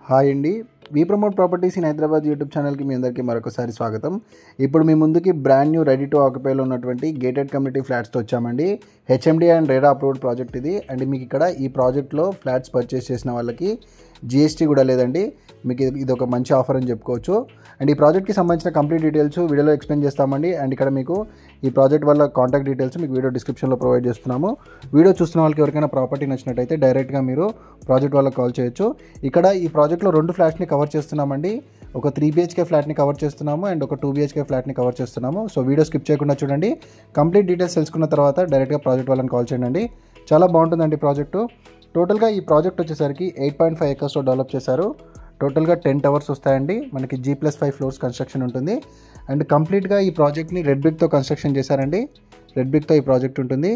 Hi అండి. We promote properties in Hyderabad YouTube ఛానల్కి మీ అందరికీ మరొకసారి స్వాగతం. ఇప్పుడు మీ ముందుకి బ్రాండ్ న్యూ రెడీ టు ఆక్యుపైలో ఉన్నటువంటి గేటెడ్ కమ్యూనిటీ ఫ్లాట్స్తో వచ్చామండి. HMD and RERA approved project ఇది. అండ్ మీకు ఇక్కడ ఈ ప్రాజెక్ట్లో ఫ్లాట్స్ పర్చేస్ చేసిన వాళ్ళకి జిఎస్టీ కూడా లేదండి. మీకు ఇది ఒక మంచి ఆఫర్ అని చెప్పుకోవచ్చు. అండ్ ఈ ప్రాజెక్ట్కి సంబంధించిన కంప్లీట్ డీటెయిల్స్ వీడియోలో ఎక్స్ప్లెయిన్ చేస్తామండి. అండ్ ఇక్కడ మీకు ఈ ప్రాజెక్ట్ వల్ల కాంటాక్ట్ డీటెయిల్స్ మీకు వీడియో డిస్క్రిప్షన్లో ప్రొవైడ్ చేస్తున్నాము. వీడియో చూస్తున్న వాళ్ళకి ఎవరికైనా ప్రాపర్టీ నచ్చినట్టయితే డైరెక్ట్గా మీరు ప్రాజెక్ట్ వాళ్ళకి కాల్ చేయొచ్చు. ఇక్కడ ఈ ప్రాజెక్ట్లో 2 ఫ్లాట్స్ని కవర్ చేస్తున్నామండి. ఒక 3 BHK ఫ్లాట్ని కవర్ చేస్తున్నాము అండ్ ఒక 2 BHK ఫ్లాట్ని కవర్ చేస్తున్నాము. సో వీడియో స్కిప్ చేయకుండా చూడండి. కంప్లీట్ డీటెయిల్స్ తెలుసుకున్న తర్వాత డైరెక్ట్గా ప్రాజెక్ట్ వాళ్ళని కాల్ చేయండి. చాలా బాగుంటుందండి ప్రాజెక్టు. టోటల్గా ఈ ప్రాజెక్ట్ వచ్చేసరికి 8.5 acresలో డెవలప్ చేశారు. టోటల్గా 10 towers వస్తాయండి. మనకి G+5 ఫ్లోర్స్ కన్స్ట్రక్షన్ ఉంటుంది. అండ్ కంప్లీట్గా ఈ ప్రాజెక్ట్ని రెడ్ బ్రిక్తో కన్స్ట్రక్షన్ చేశారండి. రెడ్ బ్రిక్తో ఈ ప్రాజెక్ట్ ఉంటుంది.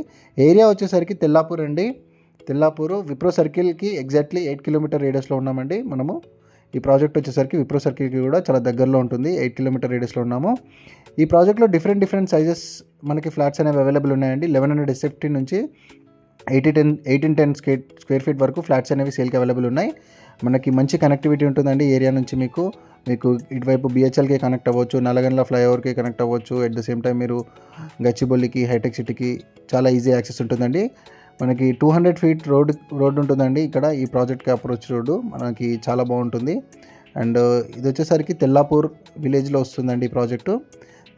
ఏరియా వచ్చేసరికి తెల్లాపూర్ అండి. తెల్లాపూరు విప్రో సర్కిల్కి ఎగ్జాక్ట్లీ 8 kilometer రేడియస్లో ఉన్నామండి మనము. ఈ ప్రాజెక్ట్ వచ్చేసరికి విప్రో సర్కిల్కి కూడా చాలా దగ్గరలో ఉంటుంది. 8 kilometer రేడియస్లో ఉన్నాము. ఈ ప్రాజెక్ట్లో డిఫరెంట్ సైజెస్ మనకి ఫ్లాట్స్ అనేవి అవైలబుల్ ఉన్నాయండి. 1100 SFT నుంచి 1810 స్క్వేర్ ఫీట్ వరకు ఫ్లాట్స్ అనేవి సేల్కి అవైలబుల్ ఉన్నాయి. మనకి మంచి కనెక్టివిటీ ఉంటుందండి. ఏరియా నుంచి మీకు ఇటువైపు BHLకి కనెక్ట్ అవ్వచ్చు, నల్లగండ్ల ఫ్లైఓవర్కి కనెక్ట్ అవ్వచ్చు. అట్ ద సేమ్ టైం మీరు గచ్చిబౌలికి, హైటెక్ సిటీకి చాలా ఈజీ యాక్సెస్ ఉంటుందండి. మనకి 200 feet రోడ్ ఉంటుందండి. ఇక్కడ ఈ ప్రాజెక్ట్కి అప్రోచ్ రోడ్డు మనకి చాలా బాగుంటుంది. అండ్ ఇది వచ్చేసరికి తెల్లాపూర్ విలేజ్లో వస్తుందండి. ఈ ప్రాజెక్టు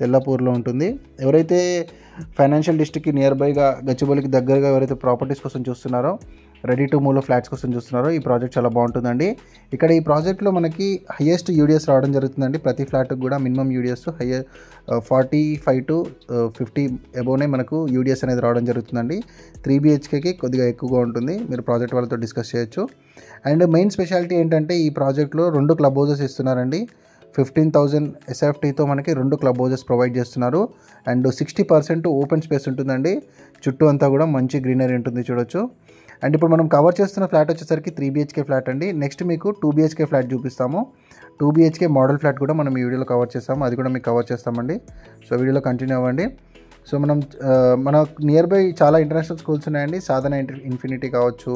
తెల్లాపూర్లో ఉంటుంది. ఎవరైతే ఫైనాన్షియల్ డిస్ట్రిక్ట్కి నియర్ బైగా గచ్చిబౌలికి దగ్గరగా ఎవరైతే ప్రాపర్టీస్ కోసం చూస్తున్నారో, రెడీ టు మూవ్లో ఫ్లాట్స్ కోసం చూస్తున్నారో ఈ ప్రాజెక్ట్ చాలా బాగుంటుందండి. ఇక్కడ ఈ ప్రాజెక్ట్లో మనకి హైయెస్ట్ యూడిఎస్ రావడం జరుగుతుందండి. ప్రతి ఫ్లాట్కి కూడా మినిమం యూడిఎస్ 45 to 50 అబోవ్నే మనకు యూడిఎస్ అనేది రావడం జరుగుతుందండి. 3 BHKకి కొద్దిగా ఎక్కువగా ఉంటుంది. మీరు ప్రాజెక్ట్ వాళ్ళతో డిస్కస్ చేయొచ్చు. అండ్ మెయిన్ స్పెషాలిటీ ఏంటంటే ఈ ప్రాజెక్ట్లో 2 క్లబ్ హౌసెస్ ఇస్తున్నారండి. 15,000 SFTతో మనకి 2 క్లబ్ హౌసెస్ ప్రొవైడ్ చేస్తున్నారు. అండ్ 60% ఓపెన్ స్పేస్ ఉంటుందండి. చుట్టూ అంతా కూడా మంచి గ్రీనరీ ఉంటుంది, చూడొచ్చు. అండ్ ఇప్పుడు మనం కవర్ చేస్తున్న ఫ్లాట్ వచ్చేసరికి 3 BHK ఫ్లాట్ అండి. నెక్స్ట్ మీకు 2 BHK ఫ్లాట్ చూపిస్తాము. 2 BHK మోడల్ ఫ్లాట్ కూడా మనం ఈ వీడియోలో కవర్ చేస్తాము. అది కూడా మీకు కవర్ చేస్తామండి. సో వీడియోలో కంటిన్యూ అవ్వండి. సో మన నియర్ బై చాలా ఇంటర్నేషనల్ స్కూల్స్ ఉన్నాయండి. సాధన ఇన్ఫినిటీ కావచ్చు,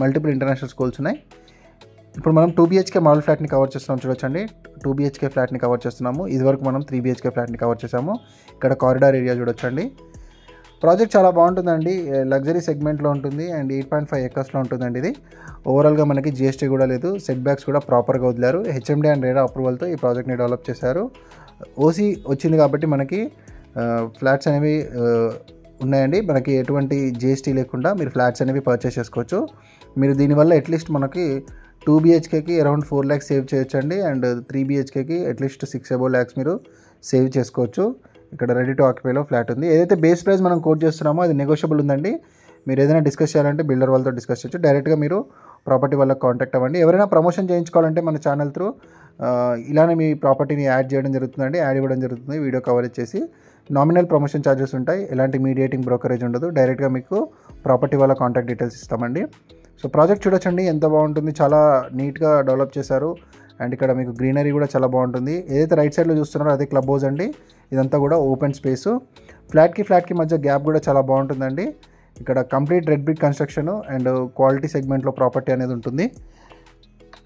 మల్టిపుల్ ఇంటర్నేషనల్ స్కూల్స్ ఉన్నాయి. ఇప్పుడు మనం 2 BHK మోడల్ ఫ్లాట్ని కవర్ చేస్తున్నాం, చూడొచ్చండి. 2 BHK ఫ్లాట్ని కవర్ చేస్తున్నాము. ఇదివరకు మనం 3 BHK ఫ్లాట్ని కవర్ చేసాము. ఇక్కడ కారిడార్ ఏరియా చూడొచ్చండి. ప్రాజెక్ట్ చాలా బాగుంటుందండి. లగ్జరీ సెగ్మెంట్లో ఉంటుంది అండ్ 8.5 acresలో ఉంటుందండి. ఇది ఓవరాల్గా మనకి GST కూడా లేదు. సెట్ బ్యాక్స్ కూడా ప్రాపర్గా వదిలారు. హెచ్ఎండి అండ్ రేరా అప్రూవల్తో ఈ ప్రాజెక్ట్ని డెవలప్ చేశారు. ఓసీ వచ్చింది కాబట్టి మనకి ఫ్లాట్స్ అనేవి ఉన్నాయండి. మనకి ఎటువంటి GST లేకుండా మీరు ఫ్లాట్స్ అనేవి పర్చేస్ చేసుకోవచ్చు. మీరు దీనివల్ల అట్లీస్ట్ మనకి 2 BHKకి అరౌండ్ 4 lakhs సేవ్ చేయొచ్చండి. అండ్ 3 BHKకి అట్లీస్ట్ 6 above lakhs మీరు సేవ్ చేసుకోవచ్చు. ఇక్కడ రెడీ టు ఆక్యుపైలో ఫ్లాట్ ఉంది. ఏదైతే బేస్ ప్రైస్ మనం కోట్ చేస్తున్నామో అది నెగోషియబుల్ ఉందండి. మీరు ఏదైనా డిస్కస్ చేయాలంటే బిల్డర్ వాళ్ళతో డిస్కస్ చేయొచ్చు. డైరెక్ట్గా మీరు ప్రాపర్టీ వాళ్ళకి కాంటాక్ట్ అవ్వండి. ఎవరైనా ప్రమోషన్ చేయించుకోవాలంటే మన ఛానల్ త్రూ ఇలానే మీ ప్రాపర్టీని యాడ్ చేయడం జరుగుతుందండి. యాడ్ ఇవ్వడం జరుగుతుంది. వీడియో కవరేజ్ చేసి నామినల్ ప్రమోషన్ ఛార్జెస్ ఉంటాయి. ఎలాంటి మీడియేటింగ్ బ్రోకరేజ్ ఉండదు. డైరెక్ట్గా మీకు ప్రాపర్టీ వాళ్ళ కాంటాక్ట్ డీటెయిల్స్ ఇస్తామండి. సో ప్రాజెక్ట్ చూడొచ్చండి, ఎంత బాగుంటుంది. చాలా నీట్గా డెవలప్ చేశారు. అండ్ ఇక్కడ మీకు గ్రీనరీ కూడా చాలా బాగుంటుంది. ఏదైతే రైట్ సైడ్లో చూస్తున్నారో అదే క్లబ్ హౌస్ అండి. ఇదంతా కూడా ఓపెన్ స్పేసు. ఫ్లాట్కి మధ్య గ్యాప్ కూడా చాలా బాగుంటుందండి. ఇక్కడ complete red brick construction and quality సెగ్మెంట్లో ప్రాపర్టీ అనేది ఉంటుంది.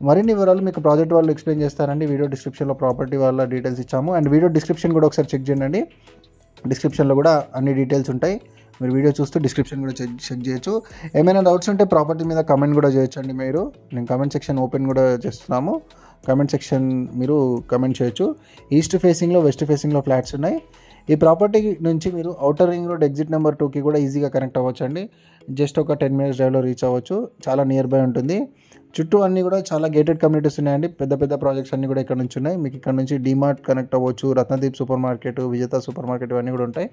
మరిన్ని వివరాలు మీకు ప్రాజెక్ట్ వాళ్ళు ఎక్స్ప్లెయిన్ చేస్తారండి. వీడియో డిస్క్రిప్షన్లో ప్రాపర్టీ వాళ్ళ డీటెయిల్స్ ఇచ్చాము. అండ్ వీడియో డిస్క్రిప్షన్ కూడా ఒకసారి చెక్ చేయండి. డిస్క్రిప్షన్లో కూడా అన్ని డీటెయిల్స్ ఉంటాయి. మీరు వీడియో చూస్తూ డిస్క్రిప్షన్ కూడా చెక్ చేయొచ్చు. ఏమైనా డౌట్స్ ఉంటే ప్రాపర్టీ మీద కమెంట్ కూడా చేయొచ్చండి. నేను కమెంట్ సెక్షన్ ఓపెన్ కూడా చేస్తున్నాము. కమెంట్ సెక్షన్ మీరు కమెంట్ చేయొచ్చు. ఈస్ట్ ఫేసింగ్లో, వెస్ట్ ఫేసింగ్లో ఫ్లాట్స్ ఉన్నాయి. ఈ ప్రాపర్టీ నుంచి మీరు outer ring road exit number 2కి కూడా ఈజీగా కనెక్ట్ అవ్వచ్చు అండి. జస్ట్ ఒక 10 minutes డ్రైవ్లో రీచ్ అవ్వచ్చు. చాలా నియర్ బై ఉంటుంది. చుట్టూ అన్నీ కూడా చాలా గేటెడ్ కమ్యూనిటీస్ ఉన్నాయండి. పెద్ద ప్రాజెక్ట్స్ అన్నీ కూడా ఇక్కడ నుంచి ఉన్నాయి. మీకు ఇక్కడ నుంచి డిమార్ట్ కనెక్ట్ అవ్వచ్చు, రత్నదీప్ సూపర్ మార్కెట్, విజేత సూపర్ మార్కెట్ ఇవన్నీ కూడా ఉంటాయి.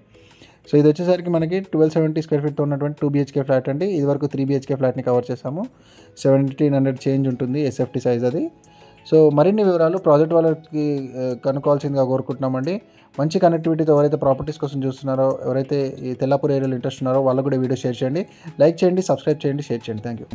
సో ఇది వచ్చేసరికి మనకి 1270 స్క్వేర్ ఫీట్తో ఉన్నటువంటి 2 BHK ఫ్లాట్ అండి. ఇది వరకు 3 BHK ఫ్లాట్ని కవర్ చేసాము. 1700 చేంజ్ ఉంటుంది SFT సైజ్ అది. సో మరిన్ని వివరాలు ప్రాజెక్ట్ వాళ్ళకి కనుక్కోవాల్సిందిగా కోరుకుంటున్నామండి. మంచి కనెక్టివిటీతో ఎవరైతే ప్రాపర్టీస్ కోసం చూస్తున్నారో, ఎవరైతే ఈ తెల్లాపూర్ ఏరియాలో ఇంట్రెస్ట్ ఉన్నారో వాళ్ళకు కూడా వీడియో షేర్ చేయండి. లైక్ చేయండి, సబ్స్క్రైబ్ చేయండి, షేర్ చేయండి. Thank you.